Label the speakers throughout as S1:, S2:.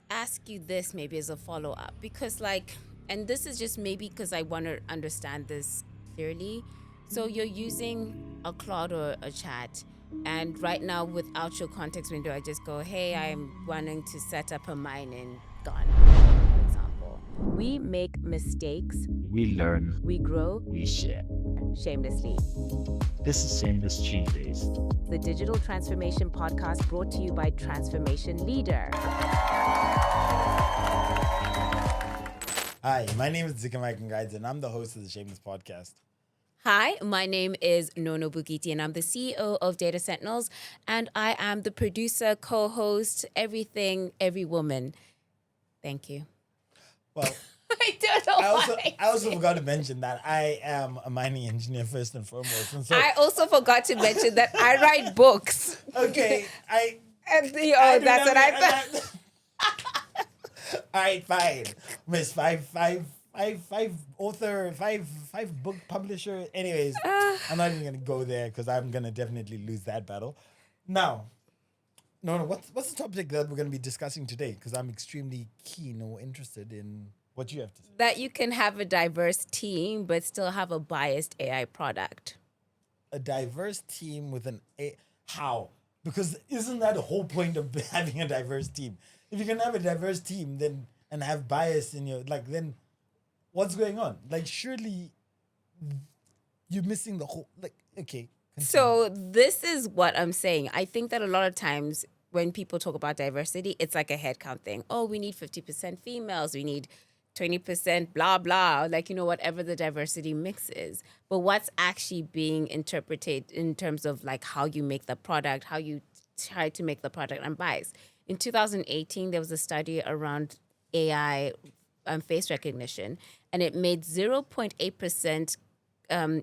S1: ask you this maybe as a follow up because, like, and this is just maybe because I want to understand this clearly. So you're using a Claude or a chat, and right now, without your context window, I just go, hey, I'm wanting to set up a mine in Ghana, for example. We make mistakes,
S2: We learn,
S1: we grow
S2: we share.
S1: shamelessly.
S2: This is Shameless Tuesdays.
S1: The Digital Transformation Podcast brought to you by Transformation Leader.
S3: Hi, my name is Dzikamai Gangaidzo, and I'm the host of the Shameless Podcast.
S1: Hi, my name is Nono Bokete, and I'm the CEO of Data Sentinels, and I am the producer, co-host, everything, every woman. Thank you.
S3: Well,
S1: I don't know
S3: I also forgot to mention that I am a mining engineer first and foremost. And so,
S1: I also forgot to mention that I write books.
S3: okay,
S1: And that's what I thought.
S3: All right, fine. Miss five author, five book publisher. Anyways, I'm not even gonna go there because I'm gonna definitely lose that battle. Now, no, what's the topic that we're gonna be discussing today? Because I'm extremely keen or interested in what you have to say.
S1: That you can have a diverse team, but still have a biased AI product.
S3: A diverse team with how? Because isn't that the whole point of having a diverse team? If you can have a diverse team, then and have bias in your then what's going on? Like surely you're missing the whole okay. Continue.
S1: So this is what I'm saying. I think that a lot of times when people talk about diversity, it's like a headcount thing. Oh, we need 50% females. We need 20% blah, blah, like, whatever the diversity mix is. But what's actually being interpreted in terms of like how you make the product, how you try to make the product unbiased. In 2018, there was a study around AI face recognition, and it made 0.8%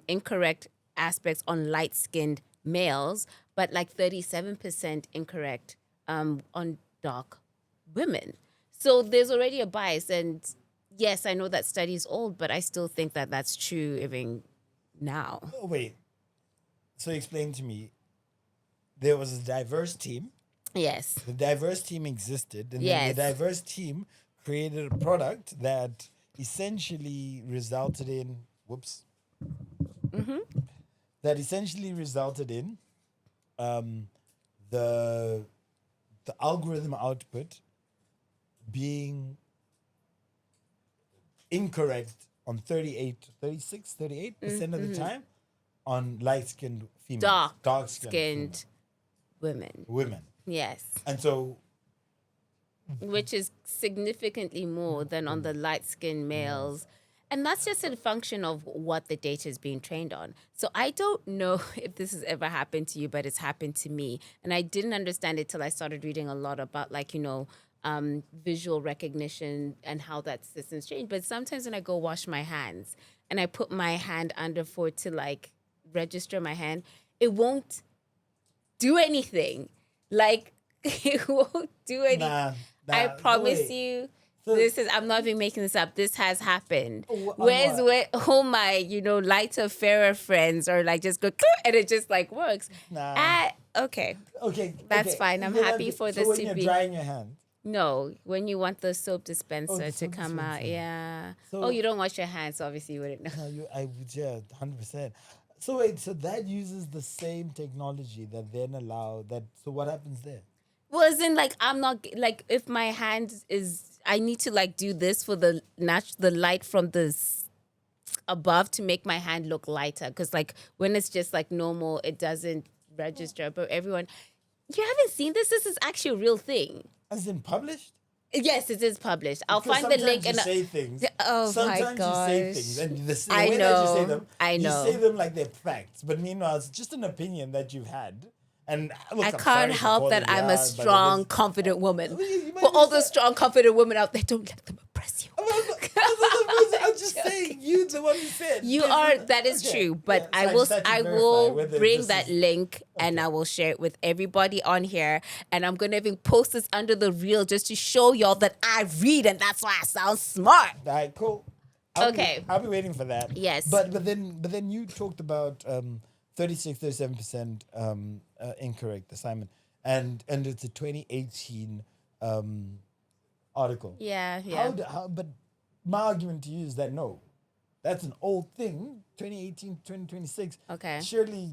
S1: incorrect aspects on light-skinned males, but like 37% incorrect on dark women. So there's already a bias. And yes, I know that study is old, but I still think that that's true even now.
S3: Oh, wait. So explain to me. There was a diverse team.
S1: Yes.
S3: The diverse team existed, and then
S1: Yes.
S3: the diverse team created a product that essentially resulted in that essentially resulted in the algorithm output being incorrect on 38% of the time on light-skinned females.
S1: Dark-skinned women.
S3: Women.
S1: Yes.
S3: And so
S1: Which is significantly more than on the light-skinned males. And that's just a function of what the data is being trained on. So I don't know if this has ever happened to you, but it's happened to me. And I didn't understand it till I started reading a lot about visual recognition and how that system's changed. But sometimes when I go wash my hands and I put my hand under for it to like register my hand, it won't do anything. Like it won't do anything. I promise you. So this is, I'm not even making this up. This has happened. Where all my, lighter, fairer friends are like just go, and it just like works. Okay. That's fine. I'm happy for this
S3: when
S1: to
S3: you're
S1: be.
S3: drying your hands.
S1: No, when you want the soap dispenser to come out. Yeah. So, you don't wash your hands, so obviously you wouldn't know.
S3: No, I would, 100%. So wait, so that uses the same technology that then allow that. So what happens there?
S1: Well, as in, like, I'm not, like, if my hand is, I need to, like, do this for the light from this above to make my hand look lighter. Because, like, when it's just, like, normal, it doesn't register. But everyone, you haven't seen this? This is actually a real thing.
S3: As in published?
S1: Yes, it is published. I'll find the link.
S3: And say things.
S1: Oh
S3: sometimes
S1: my gosh.
S3: you say things, and the
S1: I
S3: way
S1: know,
S3: that you say them,
S1: I know.
S3: you say them like they're facts. But meanwhile, it's just an opinion that you've had. And look,
S1: I can't help that I'm a strong, confident woman. For all the strong, confident women out there, don't let them oppress you.
S3: I'm just saying, you're the one who said.
S1: You are, that is true. But I will bring that link and I will share it with everybody on here. And I'm going to even post this under the reel just to show y'all that I read and that's why I sound smart.
S3: All right, cool. I'll be waiting for that.
S1: Yes.
S3: But then you talked about 37% incorrect assignment, and it's a 2018 article.
S1: Yeah, yeah.
S3: But my argument to you is that no, that's an old thing, 2018, 2026.
S1: Okay.
S3: Surely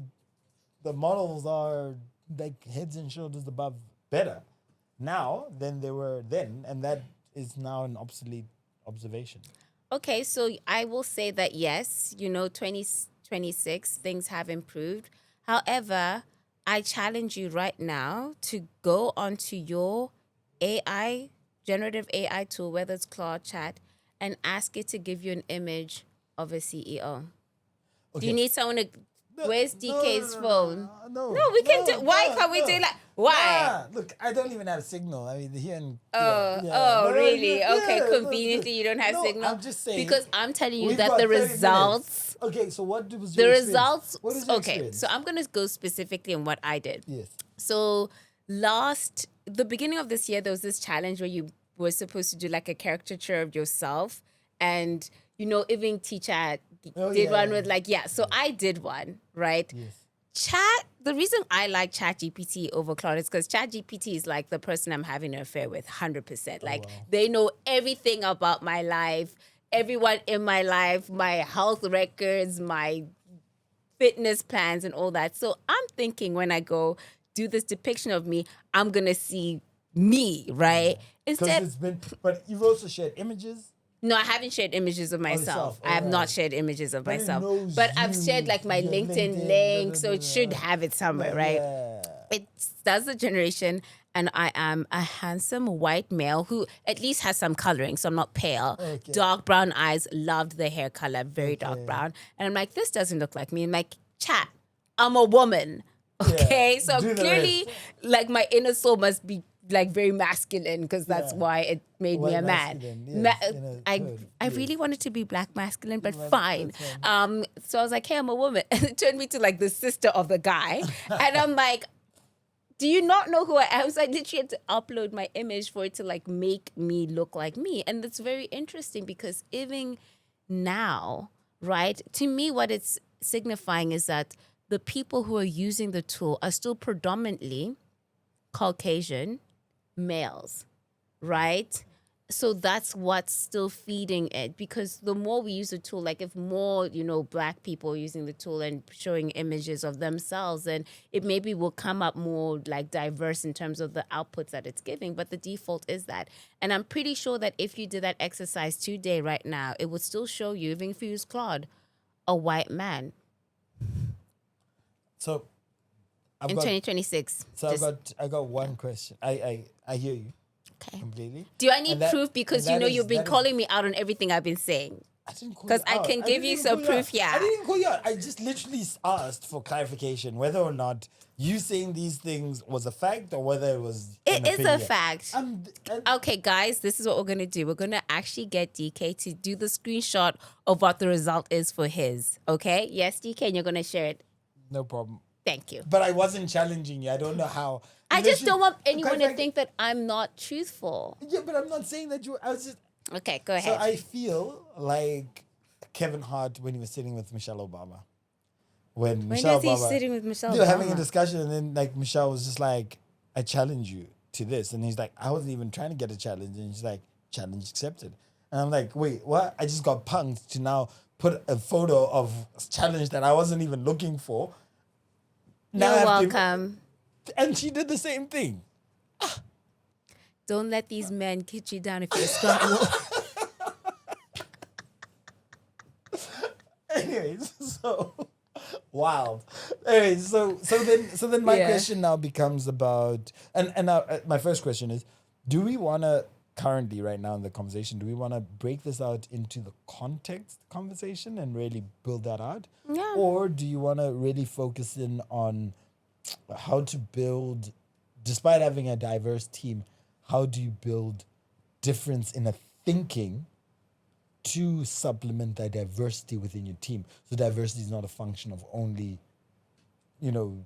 S3: the models are like heads and shoulders above better now than they were then, and that is now an obsolete observation.
S1: Okay, so I will say that yes, 2026, things have improved. However, I challenge you right now to go onto your AI, generative AI tool, whether it's Claude Chat, and ask it to give you an image of a CEO. Do you
S3: Okay.
S1: need someone to... Where's DK's phone?
S3: No,
S1: No, we can do... Why can't we do that? Why?
S3: Look, I don't even have signal. I mean, here in
S1: Really?
S3: yeah,
S1: Okay,
S3: no,
S1: conveniently you don't have
S3: no,
S1: signal?
S3: I'm just saying,
S1: because I'm telling you
S3: we've
S1: that
S3: got
S1: the
S3: 30 minutes.
S1: results...
S3: Okay, so what was
S1: The
S3: your experience?
S1: results...
S3: What was your
S1: Okay,
S3: experience?
S1: so I'm going to go specifically on what I did.
S3: Yes.
S1: So the beginning of this year, there was this challenge where you were supposed to do like a caricature of yourself. And, even teacher did one with so I did one, right?
S3: Yes.
S1: The reason I like ChatGPT over Claude is because ChatGPT is like the person I'm having an affair with, 100%. Like, they know everything about my life, everyone in my life, my health records, my fitness plans, and all that. So I'm thinking when I go do this depiction of me, I'm going to see me, right?
S3: Because but you've also shared images.
S1: No, I haven't shared images of myself. I have not shared images of myself. But I've shared like my
S3: your
S1: LinkedIn link, so it should have it somewhere, right?
S3: Yeah.
S1: It does the generation, and I am a handsome white male who at least has some coloring, so I'm not pale.
S3: Okay.
S1: Dark brown eyes, loved the hair color, very dark
S3: Okay.
S1: brown. And I'm like, this doesn't look like me. I'm like, chat, I'm a woman. Okay, so
S3: do the
S1: clearly,
S3: rest.
S1: like my inner soul must be like very masculine because that's why it made me
S3: White
S1: a man.
S3: masculine, yes, in a
S1: I
S3: code,
S1: really wanted to be black masculine, but
S3: Well,
S1: fine.
S3: that's fine.
S1: So I was like, hey, I'm a woman, and it turned me to like the sister of the guy, and I'm like, do you not know who I am? So I literally had to upload my image for it to like make me look like me, and it's very interesting because even now, right? To me, what it's signifying is that the people who are using the tool are still predominantly Caucasian males, right? So that's what's still feeding it, because the more we use the tool, like if more, black people are using the tool and showing images of themselves, then it maybe will come up more like diverse in terms of the outputs that it's giving. But the default is that. And I'm pretty sure that if you did that exercise today, right now, it would still show you, even if you use Claude, a white man
S3: So
S1: in 2026.
S3: So I got one question. I hear you
S1: Okay.
S3: completely.
S1: Do I need
S3: And that-
S1: proof? Because
S3: and that
S1: you've been
S3: that
S1: calling me out on everything I've been saying.
S3: I didn't call
S1: 'Cause
S3: you
S1: I
S3: out.
S1: can give
S3: didn't
S1: you
S3: even
S1: some
S3: call
S1: proof,
S3: out.
S1: yeah.
S3: I didn't call you out. I just literally asked for clarification whether or not you saying these things was a fact or whether it was
S1: It
S3: an
S1: is a
S3: opinion.
S1: fact. Okay, guys, this is what we're going to do. We're going to actually get DK to do the screenshot of what the result is for his. Okay? Yes, DK, and you're going to share it.
S3: No problem.
S1: Thank you.
S3: But I wasn't challenging you. I don't know how.
S1: I just don't want anyone to
S3: Quite
S1: think that I'm not truthful.
S3: Yeah, but I'm not saying that you. I was just.
S1: Okay, go
S3: So
S1: ahead.
S3: I feel like Kevin Hart when he was sitting with Michelle Obama. When Michelle
S1: is he
S3: Obama,
S1: sitting with Michelle
S3: They were having a
S1: Obama?
S3: discussion, and then like Michelle was just like, "I challenge you to this," and he's like, "I wasn't even trying to get a challenge," and she's like, "Challenge accepted." And I'm like, "Wait, what? I just got punked to now put a photo of challenge that I wasn't even looking for."
S1: You're
S3: I have to-
S1: welcome.
S3: and she did the same thing.
S1: Don't let these men get you down if you're strong.
S3: Anyways, so wild. Anyways, so then my
S1: Yeah.
S3: question now becomes about and now my first question is, do we want to currently right now in the conversation, do we want to break this out into the context conversation and really build that out?
S1: Yeah.
S3: Or do you want to really focus in on how to build, despite having a diverse team, how do you build difference in a thinking to supplement that diversity within your team? So diversity is not a function of only,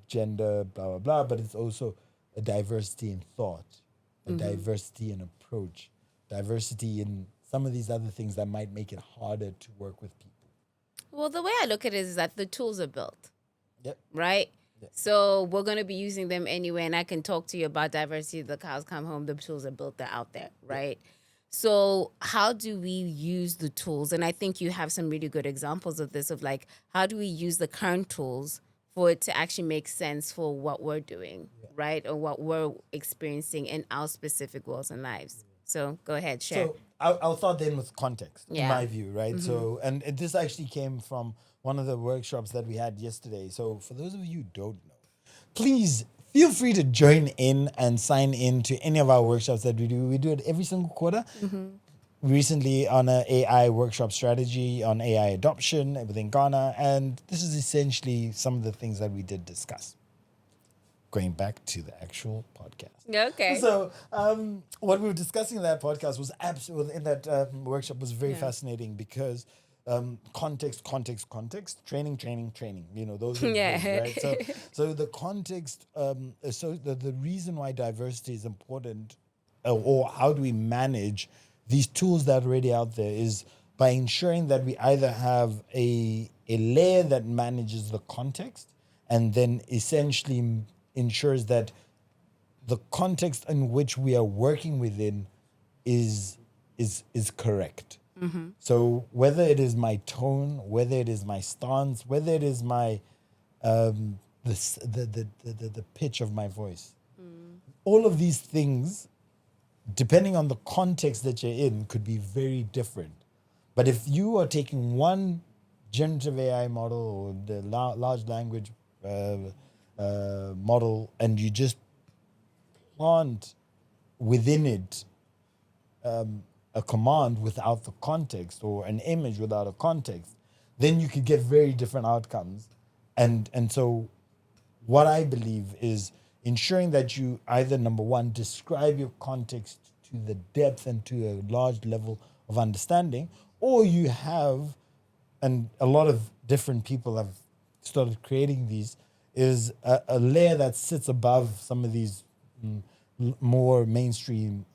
S3: gender, blah, blah, blah, but it's also a diversity in thought, a diversity in approach, diversity in some of these other things that might make it harder to work with people.
S1: Well, the way I look at it is that the tools are built.
S3: Yep.
S1: Right?
S3: Yeah.
S1: So we're going to be using them anyway, and I can talk to you about diversity. The cows come home, the tools are built, they're out there, right? So how do we use the tools? And I think you have some really good examples of this, of like, how do we use the current tools for it to actually make sense for what we're doing, right? Or what we're experiencing in our specific worlds and lives. So go ahead, share.
S3: So I'll start then with context, in
S1: Yeah.
S3: my view, right? So, and this actually came from one of the workshops that we had yesterday. So for those of you who don't know, please feel free to join in and sign in to any of our workshops that we do. We do it every single quarter. Recently on an AI workshop strategy on AI adoption within Ghana. And this is essentially some of the things that we did discuss. Going back to the actual podcast.
S1: Okay.
S3: So, what we were discussing in that podcast was absolutely in that workshop was very fascinating because context, training. You know, those are
S1: Yeah.
S3: things, right? So the context. So the reason why diversity is important, or how do we manage these tools that are already out there, is by ensuring that we either have a layer that manages the context, and then essentially ensures that the context in which we are working within is correct. So whether it is my tone, whether it is my stance, whether it is my the pitch of my voice, all of these things, depending on the context that you're in, could be very different. But if you are taking one generative AI model or the large language model, and you just plant within it a command without the context, or an image without a context, then you could get very different outcomes. And so what I believe is ensuring that you either, number one, describe your context to the depth and to a large level of understanding, or you have, and a lot of different people have started creating these, is a layer that sits above some of these more mainstream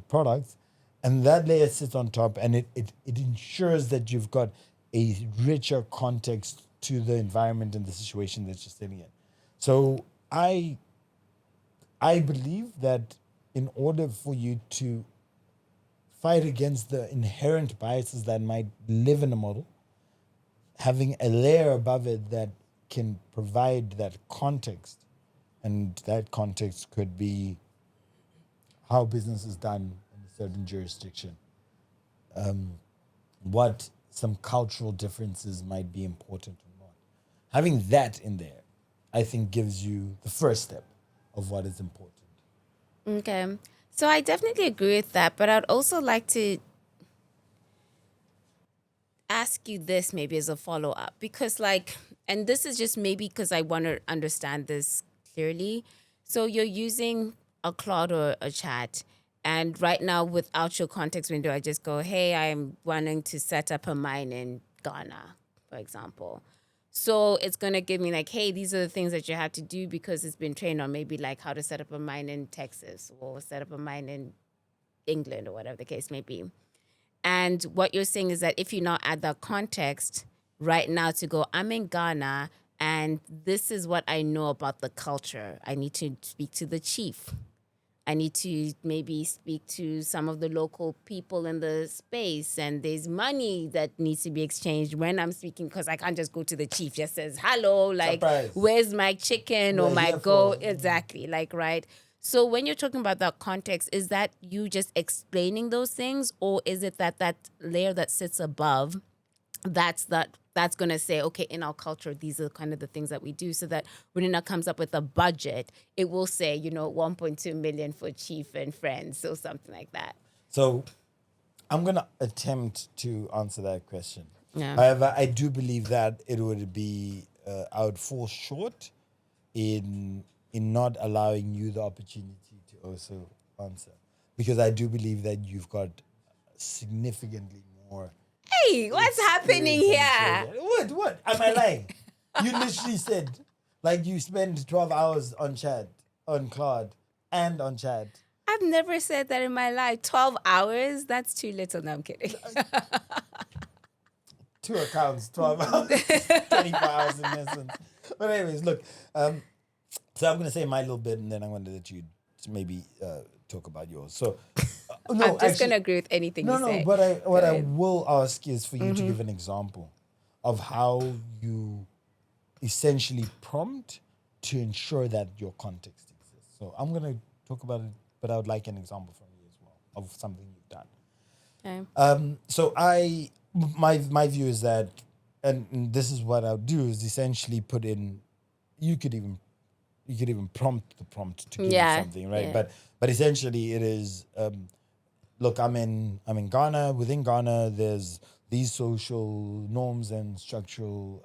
S3: products, and that layer sits on top, and it ensures that you've got a richer context to the environment and the situation that you're sitting in. So I believe that in order for you to fight against the inherent biases that might live in a model, having a layer above it that can provide that context, and that context could be how business is done in a certain jurisdiction, what some cultural differences might be important or not. Having that in there, I think, gives you the first step of what is important.
S1: Okay. So I definitely agree with that, but I'd also like to ask you this maybe as a follow up, because and this is just maybe because I want to understand this clearly. So you're using a Claude or a chat, and right now without your context window, I just go, hey, I'm wanting to set up a mine in Ghana, for example. So it's going to give me like, hey, these are the things that you have to do because it's been trained on maybe like how to set up a mine in Texas or set up a mine in England or whatever the case may be. And what you're saying is that if you now add that context right now to go, I'm in Ghana and this is what I know about the culture. I need to speak to the chief. I need to maybe speak to some of the local people in the space, and there's money that needs to be exchanged when I'm speaking, because I can't just go to the chief, just says, hello, like,
S3: Surprise.
S1: where's my chicken or
S3: We're
S1: my
S3: here
S1: goat?
S3: for-
S1: Exactly, like, right? So when you're talking about that context, is that you just explaining those things, or is it that layer that sits above, that's going to say, okay, in our culture, these are kind of the things that we do, so that when it comes up with a budget, it will say, 1.2 million for chief and friends, so something like that.
S3: So I'm going to attempt to answer that question.
S1: Yeah.
S3: However, I do believe that it would be, I would fall short in not allowing you the opportunity to also answer, because I do believe that you've got significantly more.
S1: Hey, what's happening here?
S3: What? Am I lying? You literally said, like, you spend 12 hours on chat, on Claude, and on chat.
S1: I've never said that in my life. 12 hours? That's too little. No, I'm kidding.
S3: 2 accounts, 12 hours, 24 hours in essence. But anyways, look, so I'm going to say my little bit, and then I'm going to let you maybe talk about yours. So No,
S1: I'm just
S3: actually-
S1: going to agree with anything
S3: No,
S1: you
S3: no.
S1: say.
S3: But what I
S1: ahead.
S3: will ask is for you to give an example of how you essentially prompt to ensure that your context exists. So I'm going to talk about it, but I would like an example from you as well of something you've done.
S1: Okay.
S3: So my view is that, and this is what I'll do is essentially put in. You could even prompt the prompt to give you
S1: Yeah,
S3: something, right?
S1: yeah.
S3: But essentially it is. Look, I'm in Ghana. Within Ghana, there's these social norms and structural,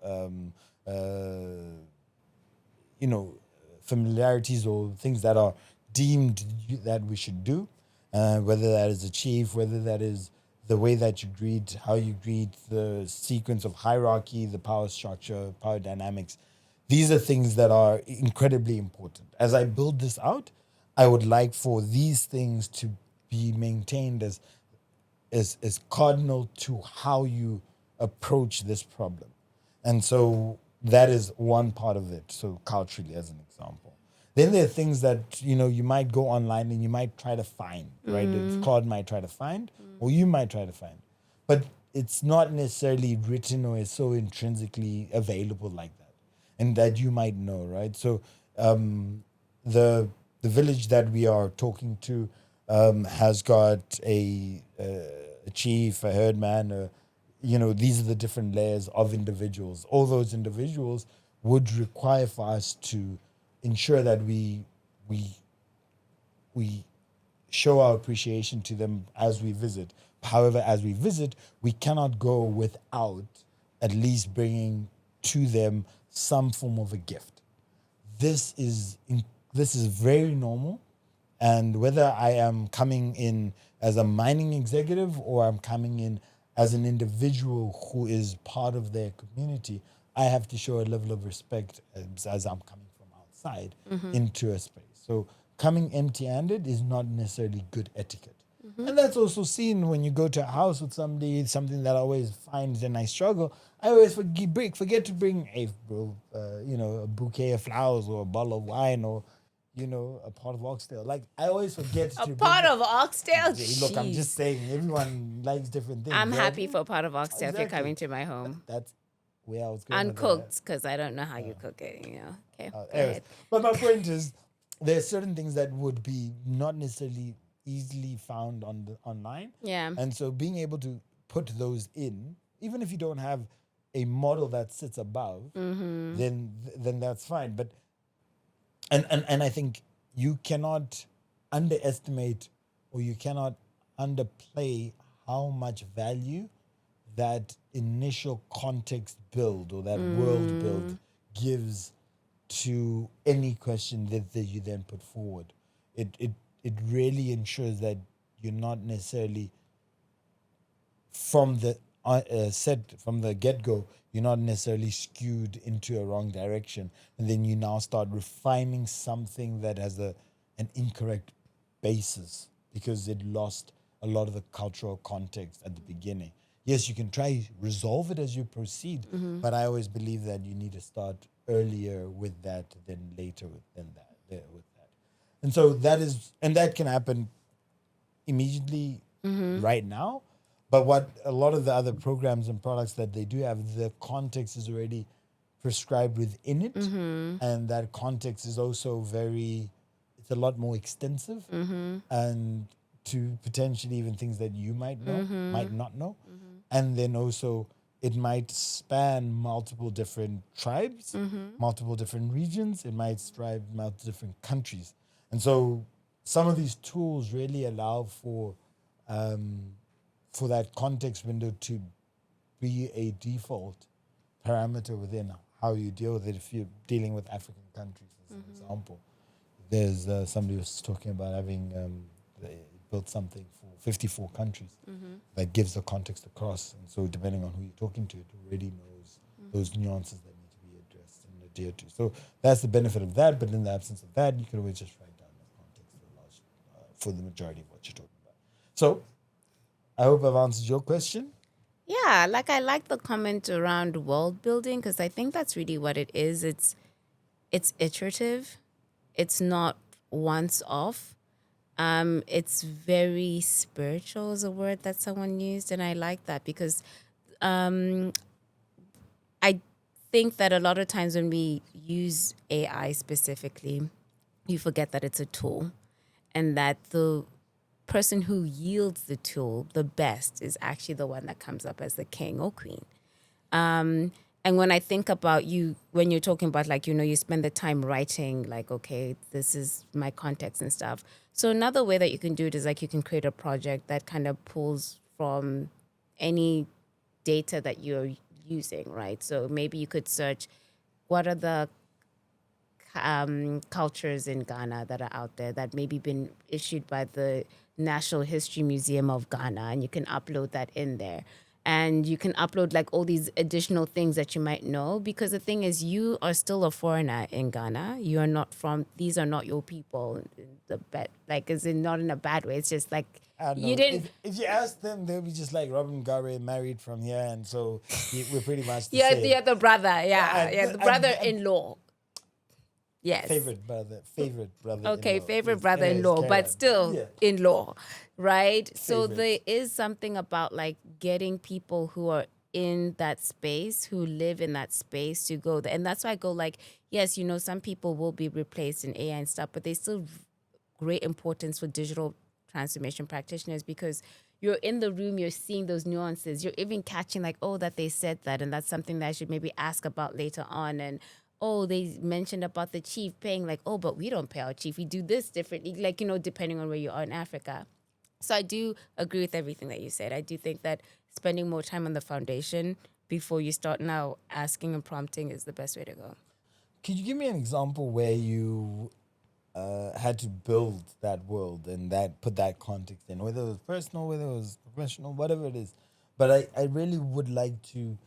S3: familiarities or things that are deemed that we should do, whether that is a chief, whether that is the way that you greet, how you greet, the sequence of hierarchy, the power structure, power dynamics. These are things that are incredibly important. As I build this out, I would like for these things to be maintained as cardinal to how you approach this problem. And so that is one part of it. So culturally, as an example. Then there are things that, you might go online and you might try to find, right? Claude might try to find, or you might try to find. But it's not necessarily written or is so intrinsically available like that. And that you might know, right? So the village that we are talking to has got a chief, a herdman, these are the different layers of individuals. All those individuals would require for us to ensure that we show our appreciation to them as we visit. However, as we visit, we cannot go without at least bringing to them some form of a gift. This is very normal, and whether I am coming in as a mining executive or I'm coming in as an individual who is part of their community, I have to show a level of respect as I'm coming from outside into a space. So coming empty-handed is not necessarily good etiquette. And that's also seen when you go to a house with somebody. It's something that I always find and I struggle. I always forget to bring a bouquet of flowers or a bottle of wine or, a pot of oxtail. Like I always forget
S1: A
S3: to
S1: pot
S3: bring.
S1: of oxtail?
S3: Hey, look, I'm
S1: Jeez.
S3: just saying, everyone likes different things.
S1: I'm
S3: right?
S1: happy for a pot of oxtail if you're
S3: Exactly.
S1: coming to my home.
S3: That's where I was going with that.
S1: Uncooked, because I don't know how you cook it, Okay, go
S3: Anyways,
S1: ahead.
S3: but my point is, there are certain things that would be not necessarily easily found online.
S1: Yeah.
S3: And so being able to put those in, even if you don't have a model that sits above, then that's fine. But and I think you cannot underestimate or you cannot underplay how much value that initial context build or that world build gives to any question that you then put forward. It really ensures that you're not necessarily from the from the get-go, you're not necessarily skewed into a wrong direction, and then you now start refining something that has an incorrect basis because it lost a lot of the cultural context at the beginning. Yes, you can try resolve it as you proceed, but I always believe that you need to start earlier with that than later with that. And so that can happen immediately right now. But what a lot of the other programs and products that they do have, the context is already prescribed within it. And that context is also it's a lot more extensive and to potentially even things that you might not know. And then also it might span multiple different tribes, multiple different regions. It might strive multiple different countries. And so some of these tools really allow for that context window to be a default parameter within how you deal with it. If you're dealing with African countries, as an example, there's somebody was talking about having they built something for 54 countries that gives the context across. And so depending on who you're talking to, it already knows those nuances that need to be addressed and adhered to. So that's the benefit of that. But in the absence of that, you can always just write down the context for the majority of what you're talking about. So I hope I've answered your question.
S1: Yeah, I like the comment around world building because I think that's really what it is. It's iterative. It's not once off. It's very spiritual is a word that someone used, and I like that because um, I think that a lot of times when we use AI specifically, you forget that it's a tool and that the person who yields the tool the best is actually the one that comes up as the king or queen. And when I think about you, when you're talking about like, you spend the time writing, like, okay, this is my context and stuff. So another way that you can do it is like you can create a project that kind of pulls from any data that you're using, right? So maybe you could search what are the cultures in Ghana that are out there that maybe been issued by the National History Museum of Ghana, and you can upload that in there. And you can upload like all these additional things that you might know, because the thing is, you are still a foreigner in Ghana. You are not from; these are not your people. The bad, like, is it not in a bad way? It's just like
S3: I don't
S1: you
S3: know.
S1: didn't.
S3: If you ask them, they'll be just like Robin Garay married from here, and so we're pretty much the
S1: Yeah,
S3: same.
S1: yeah, the brother. Yeah,
S3: And-
S1: yeah, the
S3: and-
S1: brother-in-law. Yes.
S3: favorite brother.
S1: Okay, favorite
S3: Yes. Anyways,
S1: brother-in-law,
S3: carry
S1: but
S3: on.
S1: still
S3: Yeah.
S1: in-law, right? So
S3: Favorite.
S1: there is something about like getting people who are in that space, who live in that space to go there. And that's why I go like, yes, some people will be replaced in AI and stuff, but they still great importance for digital transformation practitioners, because you're in the room, you're seeing those nuances, you're even catching like, oh, that they said that, and that's something that I should maybe ask about later on. And oh, they mentioned about the chief paying, like, oh, but we don't pay our chief, we do this differently, like, depending on where you are in Africa. So I do agree with everything that you said. I do think that spending more time on the foundation before you start now asking and prompting is the best way to go.
S3: Could you give me an example where you had to build that world and that put that context in, whether it was personal, whether it was professional, whatever it is? But I really would like to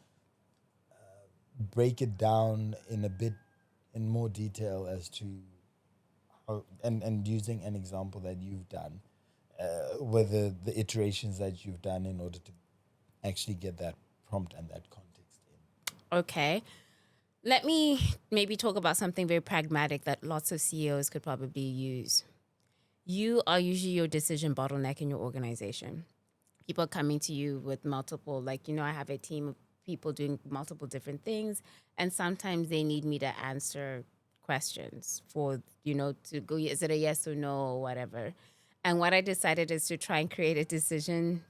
S3: break it down in more detail as to how, and using an example that you've done, whether the iterations that you've done in order to actually get that prompt and that context in.
S1: Okay. Let me maybe talk about something very pragmatic that lots of CEOs could probably use. You are usually your decision bottleneck in your organization. People are coming to you with multiple, like, I have a team of people doing multiple different things, and sometimes they need me to answer questions for, to go, is it a yes or no or whatever. And what I decided is to try and create a decision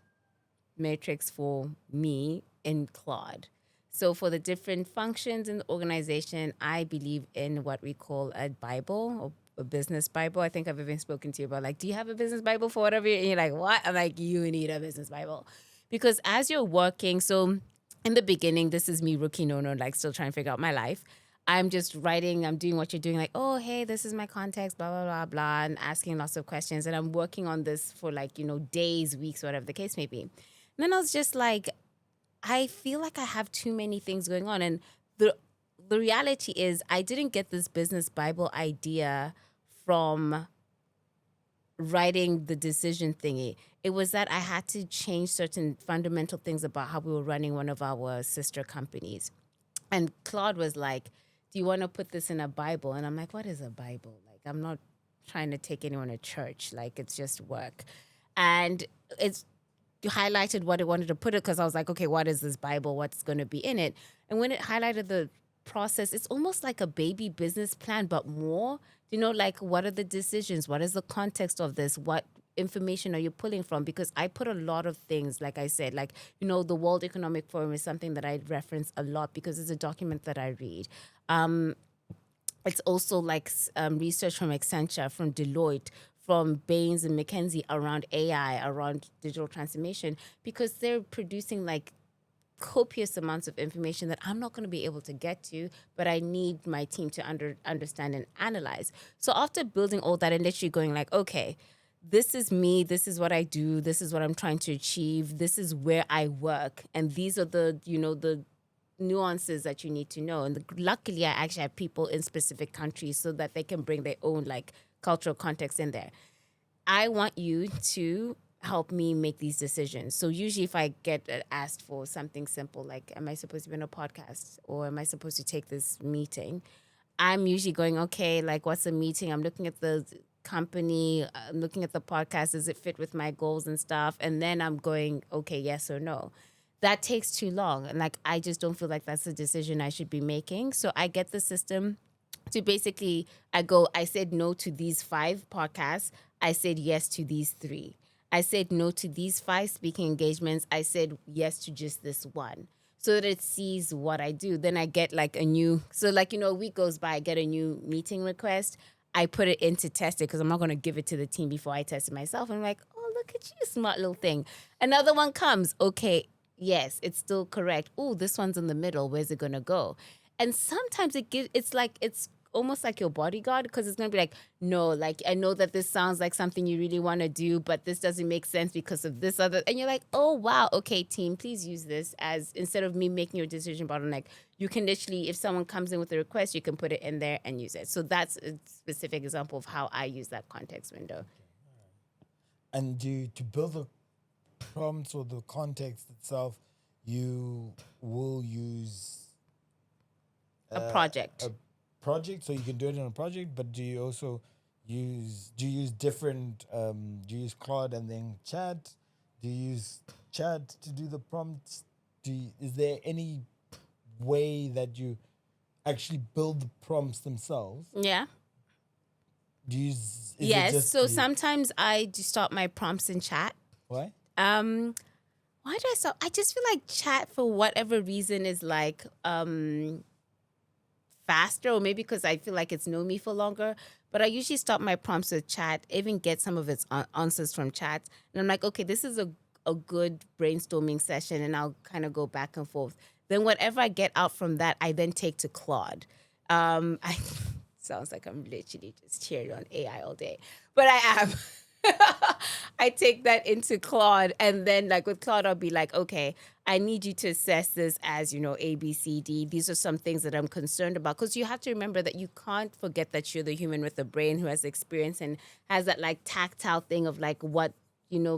S1: matrix for me in Claude. So for the different functions in the organization, I believe in what we call a Bible or a business Bible. I think I've even spoken to you about like, do you have a business Bible for whatever? And you're like, what? I'm like, you need a business Bible. Because as you're working, so in the beginning, this is me, rookie Nono, like still trying to figure out my life. I'm just writing, I'm doing what you're doing, like, oh, hey, this is my context, blah, blah, blah, blah, and asking lots of questions. And I'm working on this for like, days, weeks, whatever the case may be. And then I was just like, I feel like I have too many things going on. And the reality is I didn't get this business Bible idea from writing the decision thingy. It was that I had to change certain fundamental things about how we were running one of our sister companies. And Claude was like, do you want to put this in a Bible? And I'm like, what is a Bible? Like, I'm not trying to take anyone to church. Like, it's just work. And it's highlighted what it wanted to put it, because I was like, okay, what is this Bible? What's going to be in it? And when it highlighted the process, it's almost like a baby business plan, but more, like what are the decisions? What is the context of this? What information are you pulling from? Because I put a lot of things, like I said, like, the World Economic Forum is something that I reference a lot because it's a document that I read. It's also like research from Accenture, from Deloitte, from Baines and McKenzie around AI, around digital transformation, because they're producing like copious amounts of information that I'm not going to be able to get to, but I need my team to understand and analyze. So after building all that and literally going like, okay, this is me, this is what I do, this is what I'm trying to achieve, this is where I work, and these are the, the nuances that you need to know. And luckily, I actually have people in specific countries so that they can bring their own like cultural context in there. I want you to help me make these decisions. So usually if I get asked for something simple, like, am I supposed to be on a podcast or am I supposed to take this meeting? I'm usually going, okay, like, what's the meeting? I'm looking at the company. I'm looking at the podcast. Does it fit with my goals and stuff? And then I'm going, okay, yes or no. That takes too long. And like, I just don't feel like that's a decision I should be making. So I get the system to basically, I said no to these 5 podcasts. I said yes to these 3. I said no to these 5 speaking engagements. I said yes to just this one, so that it sees what I do. Then I get like a new, so like, a week goes by, I get a new meeting request. I put it in to test it because I'm not going to give it to the team before I test it myself. I'm like, oh, look at you, smart little thing. Another one comes. Okay, yes, it's still correct. Oh, this one's in the middle. Where's it going to go? And sometimes it's almost like your bodyguard, because it's going to be like, no, like, I know that this sounds like something you really want to do, but this doesn't make sense because of this other. And you're like, oh, wow. Okay, team, please use this as, instead of me making your decision bottleneck, you can literally, if someone comes in with a request, you can put it in there and use it. So that's a specific example of how I use that context window.
S3: And to build the prompts or the context itself, you will use
S1: A project.
S3: a project, so you can do it in a project. But do you also use different? Do you use Claude and then Chat? Do you use Chat to do the prompts? Is there any way that you actually build the prompts themselves?
S1: Yeah.
S3: Do you use? Is it
S1: Yes.
S3: just
S1: So sometimes I do start my prompts in Chat.
S3: Why?
S1: Why do I stop? I just feel like Chat, for whatever reason, is like faster, or maybe because I feel like it's known me for longer. But I usually start my prompts with Chat, even get some of its answers from Chat. And I'm like, okay, this is a good brainstorming session, and I'll kind of go back and forth. Then whatever I get out from that, I then take to Claude. I sounds like I'm literally just cheering on AI all day, but I am. I take that into Claude, and then like with Claude, I'll be like, okay, I need you to assess this as, A, B, C, D. These are some things that I'm concerned about, because you have to remember that you can't forget that you're the human with a brain who has experience and has that like tactile thing of like what,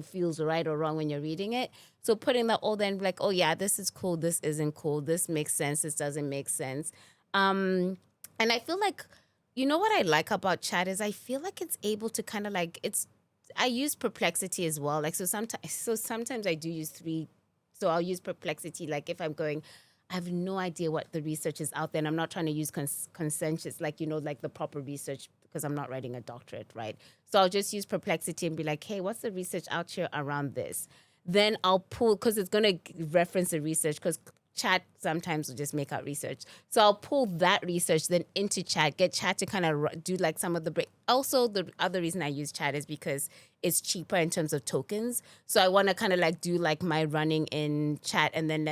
S1: feels right or wrong when you're reading it. So putting that all there and be like, oh yeah, this is cool, this isn't cool, this makes sense, this doesn't make sense. And I feel like, what I like about Chat is I feel like it's able to kind of like, I use Perplexity as well. Like, so sometimes I do use 3. So I'll use Perplexity. Like if I'm going, I have no idea what the research is out there, and I'm not trying to use consensus, like, like the proper research, because I'm not writing a doctorate, right? So I'll just use Perplexity and be like, hey, what's the research out here around this? Then I'll pull, because it's going to reference the research, because Chat sometimes will just make out research. So I'll pull that research then into Chat, get Chat to kind of do like some of the break. Also, the other reason I use Chat is because it's cheaper in terms of tokens. So I want to kind of like do like my running in Chat, and then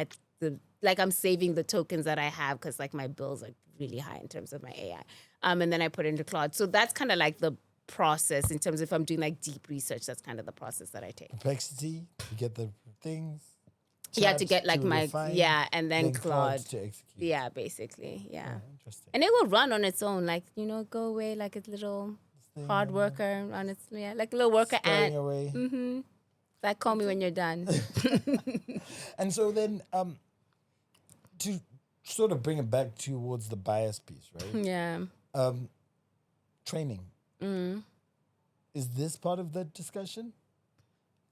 S1: I'm saving the tokens that I have, because like my bills are really high in terms of my AI. And then I put it into Claude. So that's kind of like the process in terms of if I'm doing like deep research, that's kind of the process that I take.
S3: Perplexity, you get the things.
S1: Yeah, to get like my
S3: refine,
S1: and then Claude
S3: to execute.
S1: Yeah, basically, yeah.
S3: Oh, interesting.
S1: And it will run on its own, like, go away like a little hard worker on its, like a little worker ant.
S3: Away.
S1: Mm-hmm. Like, call me when you're done.
S3: And so then, to sort of bring it back towards the bias piece, right?
S1: Yeah.
S3: Training. Is this part of the discussion?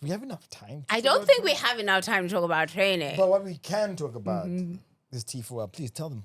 S3: Do we have enough time?
S1: I don't think we have enough time to talk about training.
S3: But what we can talk about is T4L. Please tell them.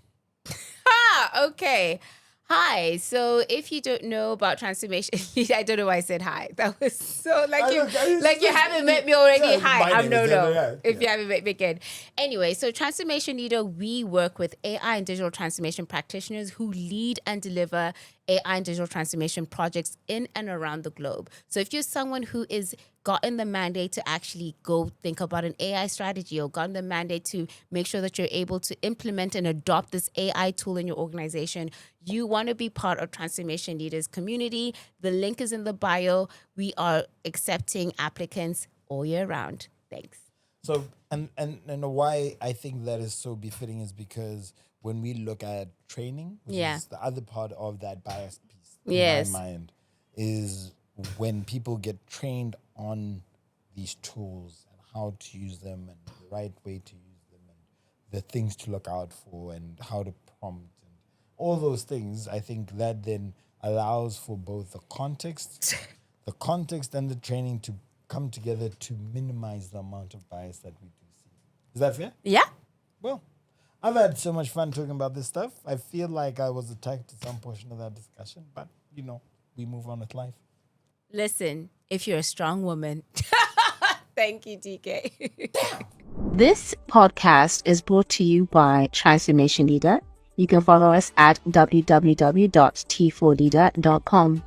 S1: Okay. Hi. So if you don't know about transformation, I don't know why I said hi. That was so like you haven't met me already.
S3: Yeah,
S1: Hi, I'm Nono.
S3: If
S1: you haven't met me again. Anyway, so Transformation Leader, we work with AI and digital transformation practitioners who lead and deliver AI and digital transformation projects in and around the globe. So if you're someone who is gotten the mandate to actually go think about an AI strategy, or gotten the mandate to make sure that you're able to implement and adopt this AI tool in your organization, you want to be part of Transformation Leaders community. The link is in the bio. We are accepting applicants all year round. Thanks.
S3: So, and why I think that is so befitting is because when we look at training, which is the other part of that bias piece in my mind, is when people get trained on these tools and how to use them and the right way to use them and the things to look out for and how to prompt and all those things, I think that then allows for both the context and the training to come together to minimize the amount of bias that we do see. Is that fair?
S1: Yeah.
S3: Well, I've had so much fun talking about this stuff. I feel like I was attacked at some portion of that discussion, but we move on with life.
S1: Listen, if you're a strong woman. Thank you, DK.
S4: This podcast is brought to you by Transformation Leader. You can follow us at www.t4leader.com.